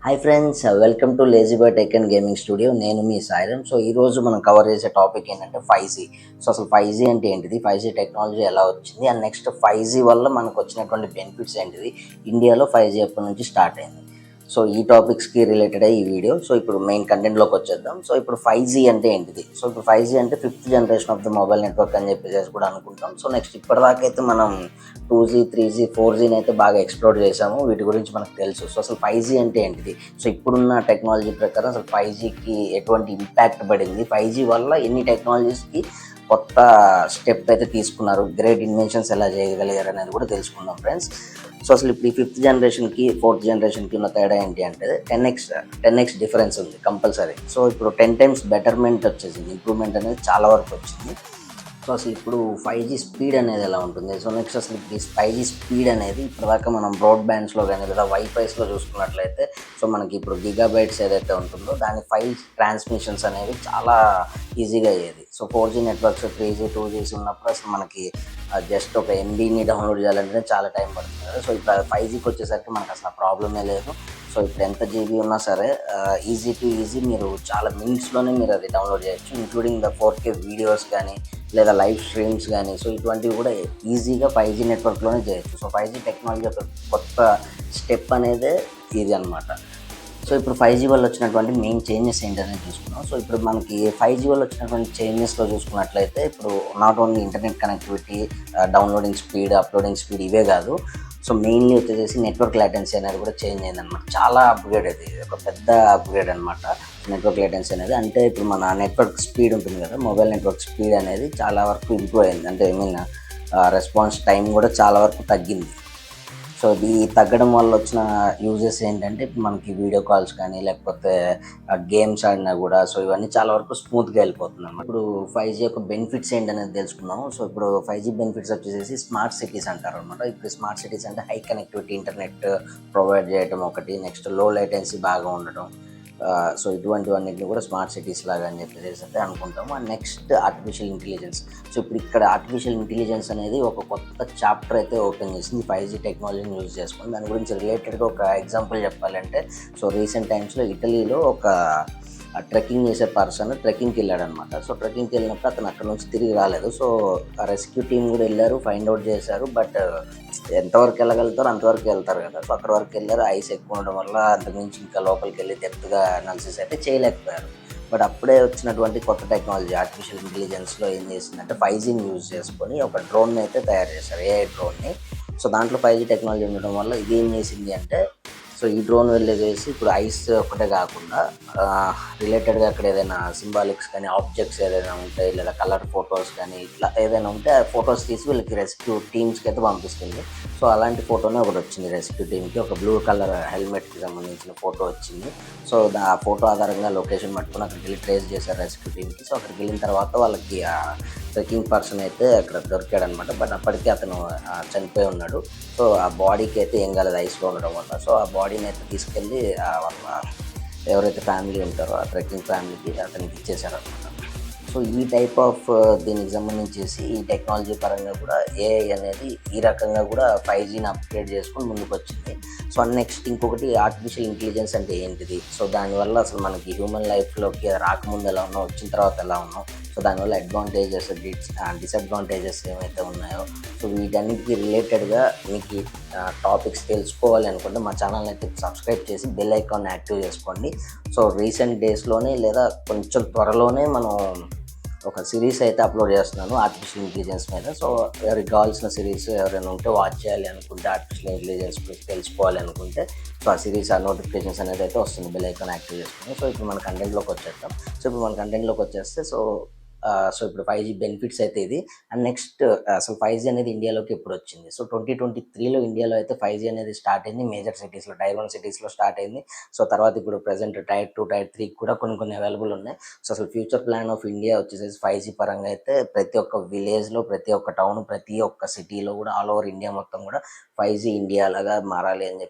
Hi friends, welcome to lazy bye tech and gaming studio. నేను మీ Sairam. So ఈరోజు మనం cover చేసే టాపిక్ ఏంటంటే 5G. సో అసలు 5G అంటే ఏంటిది, 5G టెక్నాలజీ ఎలా వచ్చింది, అండ్ నెక్స్ట్ 5G వల్ల మనకు వచ్చినటువంటి బెనిఫిట్స్ ఏంటిది, ఇండియాలో 5G ఎప్పటి నుంచి స్టార్ట్ అయింది. సో ఈ టాపిక్స్కి రిలేటెడ్ ఈ వీడియో. సో ఇప్పుడు మెయిన్ కంటెంట్లోకి వచ్చేద్దాం. సో ఇప్పుడు 5G అంటే ఏంటిది, సో ఇప్పుడు 5G అంటే fifth generation of the mobile network అని చెప్పేసి కూడా అనుకుంటాం. సో నెక్స్ట్ ఇప్పటిదాకా అయితే మనం 2G 3G 4Gని అయితే బాగా ఎక్స్ప్లోర్ చేసాము, వీటి గురించి మనకు తెలుసు. సో అసలు 5G అంటే ఏంటిది, సో ఇప్పుడున్న టెక్నాలజీ ప్రకారం అసలు 5Gకి ఎటువంటి ఇంపాక్ట్ పడింది, 5G వల్ల ఎన్ని టెక్నాలజీస్కి కొత్త స్టెప్ అయితే తీసుకున్నారు, గ్రేట్ ఇన్వెన్షన్స్ ఎలా చేయగలిగారు అనేది కూడా తెలుసుకుందాం ఫ్రెండ్స్. సో అసలు ఇప్పుడు ఈ ఫిఫ్త్ జనరేషన్కి ఫోర్త్ జనరేషన్కి ఉన్న తేడా ఏంటి అంటే 10x డిఫరెన్స్ ఉంది కంపల్సరీ. సో ఇప్పుడు 10 times బెటర్మెంట్ వచ్చేసింది, ఇంప్రూవ్మెంట్ అనేది చాలా వరకు వచ్చింది. సో అసలు ఇప్పుడు 5G స్పీడ్ అనేది ఎలా ఉంటుంది, సో నెక్స్ట్ అసలు ఈ 5G స్పీడ్ అనేది ఇప్పటిదాకా మనం బ్రాడ్బ్యాండ్స్లో కానీ లేదా వైఫైస్లో చూసుకున్నట్లయితే, సో మనకి ఇప్పుడు గిగాబైట్స్ ఏదైతే ఉంటుందో దాని ఫైల్ ట్రాన్స్మిషన్స్ అనేవి చాలా ఈజీగా అయ్యేది. So 4G networks 3G 2Gs ఉన్నప్పుడు అసలు మనకి జస్ట్ ఒక MBని డౌన్లోడ్ చేయాలంటే చాలా టైం పడుతుంది కదా. సో ఇప్పుడు 5Gకి వచ్చేసరికి మనకు అసలు ప్రాబ్లమే లేదు. సో ఇప్పుడు ఎంత జీబీ ఉన్నా సరే ఈజీ టు ఈజీ మీరు చాలా మినిట్స్లోనే మీరు అది డౌన్లోడ్ చేయొచ్చు, ఇంక్లూడింగ్ ద 4K వీడియోస్ కానీ లేదా లైవ్ స్ట్రీమ్స్ కానీ. సో ఇటువంటివి కూడా ఈజీగా 5G నెట్వర్క్లోనే చేయొచ్చు. సో 5G టెక్నాలజీ ఒక కొత్త స్టెప్ అనేది ఇది అనమాట. సో ఇప్పుడు 5G వల్ల వచ్చినటువంటి మెయిన్ చేంజెస్ ఏంటనేది చూసుకున్నాం. సో ఇప్పుడు మనకి 5G వల్ల వచ్చినటువంటి చేంజెస్లో చూసుకున్నట్లయితే ఇప్పుడు not only internet connectivity, downloading speed, uploading speed ఇవే కాదు. సో మెయిన్లీ వచ్చేసి నెట్వర్క్ లాటెన్సీ అనేది కూడా చేంజ్ అయింది అనమాట. చాలా అప్గ్రేడ్, అది ఒక పెద్ద అప్గ్రేడ్ అనమాట నెట్వర్క్ లాటెన్సీ అనేది. అంటే ఇప్పుడు మన నెట్వర్క్ స్పీడ్ ఉంటుంది కదా, మొబైల్ నెట్వర్క్ స్పీడ్ అనేది చాలా వరకు ఇంప్రూవ్ అయింది. అంటే రెస్పాన్స్ టైం కూడా చాలా వరకు తగ్గింది. సో ఇది తగ్గడం వల్ల వచ్చిన యూజెస్ ఏంటంటే ఇప్పుడు మనకి వీడియో కాల్స్ కానీ లేకపోతే గేమ్స్ ఆడినా కూడా సో ఇవన్నీ చాలా వరకు స్మూత్గా వెళ్ళిపోతుంది అన్నమాట. ఇప్పుడు 5G యొక్క బెనిఫిట్స్ ఏంటనేది తెలుసుకుందాం. సో ఇప్పుడు 5G బెనిఫిట్స్ వచ్చేసి స్మార్ట్ సిటీస్ అంటారు అనమాట. ఇప్పుడు స్మార్ట్ సిటీస్ అంటే హై కనెక్టివిటీ ఇంటర్నెట్ ప్రొవైడ్ చేయడం ఒకటి, నెక్స్ట్ లో లేటెన్సీ బాగా ఉండటం. సో ఇటువంటివన్నిటిని కూడా స్మార్ట్ సిటీస్ లాగా అని చెప్పేసి అయితే అనుకుంటాము. And next artificial intelligence. So ఇప్పుడు ఇక్కడ ఆర్టిఫిషియల్ ఇంటెలిజెన్స్ అనేది ఒక కొత్త చాప్టర్ అయితే ఓపెన్ చేసింది 5G టెక్నాలజీని యూజ్ చేసుకుని. దాని గురించి రిలేటెడ్గా ఒక ఎగ్జాంపుల్ చెప్పాలంటే, సో రీసెంట్ టైమ్స్లో ఇటలీలో ఒక ట్రెక్కింగ్ చేసే పర్సన్ ట్రెక్కింగ్కి వెళ్ళాడనమాట. సో ట్రెక్కింగ్కి వెళ్ళినప్పుడు అతను అక్కడ నుంచి తిరిగి రాలేదు. సో ఆ రెస్క్యూ టీం కూడా వెళ్ళారు, ఫైండ్ అవుట్ చేశారు. బట్ ఎంతవరకు వెళ్ళగలుగుతారో అంతవరకు వెళ్తారు కదా. సో అక్కడ వరకు వెళ్ళారు, ఐస్ ఎక్కువ ఉండడం వల్ల అంతకుమించి ఇంకా లోపలికి వెళ్ళి డెప్త్గా అనాలిసిస్ అయితే చేయలేకపోయారు. బట్ అప్పుడే వచ్చినటువంటి కొత్త టెక్నాలజీ ఆర్టిఫిషియల్ ఇంటెలిజెన్స్లో ఏం చేసిందంటే 5Gని యూజ్ చేసుకొని ఒక డ్రోన్ అయితే తయారు చేశారు, AI డ్రోన్ని. సో దాంట్లో 5G టెక్నాలజీ ఉండడం వల్ల ఇది ఏం చేసింది అంటే, సో ఈ డ్రోన్ వెళ్ళేసి ఇప్పుడు ఐస్ ఒకటే కాకుండా రిలేటెడ్గా అక్కడ ఏదైనా సింబాలిక్స్ కానీ ఆబ్జెక్ట్స్ ఏదైనా ఉంటాయి లేదా కలర్ ఫొటోస్ కానీ ఇట్లా ఏదైనా ఉంటే ఆ ఫొటోస్ తీసి వీళ్ళకి రెస్క్యూ టీమ్స్కి అయితే పంపిస్తుంది. సో అలాంటి ఫోటోనే ఒకటి వచ్చింది రెస్క్యూ టీమ్కి, ఒక బ్లూ కలర్ హెల్మెట్కి సంబంధించిన ఫోటో వచ్చింది. సో ఆ ఫోటో ఆధారంగా లొకేషన్ పట్టుకుని అక్కడికి వెళ్ళి ట్రేస్ చేశారు రెస్క్యూ టీమ్కి. సో అక్కడికి వెళ్ళిన తర్వాత వాళ్ళకి ట్రెక్కింగ్ పర్సన్ అయితే అక్కడ దొరికాడనమాట. బట్ అప్పటికే అతను చనిపోయి ఉన్నాడు. సో ఆ బాడీకి అయితే ఏం కాలేదు ఐస్లో ఉండడం వల్ల. సో ఆ బాడీని అయితే తీసుకెళ్ళి వాళ్ళ ఎవరైతే ఫ్యామిలీ ఉంటారో ఆ ట్రెక్కింగ్ ఫ్యామిలీకి అతనికి ఇచ్చేసారనమాట. సో ఈ టైప్ ఆఫ్ దీనికి సంబంధించేసి ఈ టెక్నాలజీ పరంగా కూడా AI అనేది ఈ రకంగా కూడా 5Gని అప్గ్రేడ్ చేసుకొని ముందుకు వచ్చింది. సో నెక్స్ట్ ఇంకొకటి ఆర్టిఫిషియల్ ఇంటెలిజెన్స్ అంటే ఏంటిది, సో దానివల్ల అసలు మనకి హ్యూమన్ లైఫ్లోకి రాకముందు ఎలా ఉన్నాం, వచ్చిన తర్వాత ఎలా ఉన్నాం, సో దానివల్ల అడ్వాంటేజెస్ డిసడ్వాంటేజెస్ ఏమైతే ఉన్నాయో, సో వీటన్నిటికి రిలేటెడ్గా మీకు టాపిక్స్ తెలుసుకోవాలి అనుకుంటే మా ఛానల్ని అయితే సబ్స్క్రైబ్ చేసి బెల్ ఐకాన్ యాక్టివ్ చేసుకోండి. సో రీసెంట్ డేస్లోనే లేదా కొంచెం త్వరలోనే మనం ఒక సిరీస్ అయితే అప్లోడ్ చేస్తున్నాను ఆర్టిఫిషియల్ ఇంటెలిజెన్స్ మీద. సో ఎవరికి కావాల్సిన సిరీస్ ఎవరైనా ఉంటే వాచ్ చేయాలి అనుకుంటే, ఆర్టిఫిషియల్ ఇంటెలిజెన్స్ గురించి తెలుసుకోవాలి అనుకుంటే, సో ఆ సిరీస్ ఆ నోటిఫికేషన్స్ అనేది అయితే వస్తుంది, బెల్ ఐకాన్ యాక్టివ్ చేసుకుని. సో ఇప్పుడు మన కంటెంట్లోకి వచ్చేస్తాం. సో ఇప్పుడు మన కంటెంట్లోకి వచ్చేస్తే సో ఇప్పుడు 5G బెనిఫిట్స్ అయితే ఇది. అండ్ నెక్స్ట్ అసలు 5G అనేది ఇండియాలోకి ఎప్పుడు వచ్చింది, సో 2023లో ఇండియాలో అయితే 5G అనేది స్టార్ట్ అయింది మేజర్ సిటీస్లో, Tier 1 సిటీస్లో స్టార్ట్ అయింది. సో తర్వాత ఇప్పుడు ప్రజెంట్ Tier 2 Tier 3 కూడా కొన్ని అవైలబుల్ ఉన్నాయి. సో అసలు ఫ్యూచర్ ప్లాన్ ఆఫ్ ఇండియా వచ్చేసి 5G పరంగా అయితే ప్రతి ఒక్క విలేజ్లో, ప్రతి ఒక్క టౌన్, ప్రతి ఒక్క సిటీలో కూడా ఆల్ ఓవర్ ఇండియా మొత్తం కూడా 5G ఇండియా లాగా మారాలి అని చెప్పి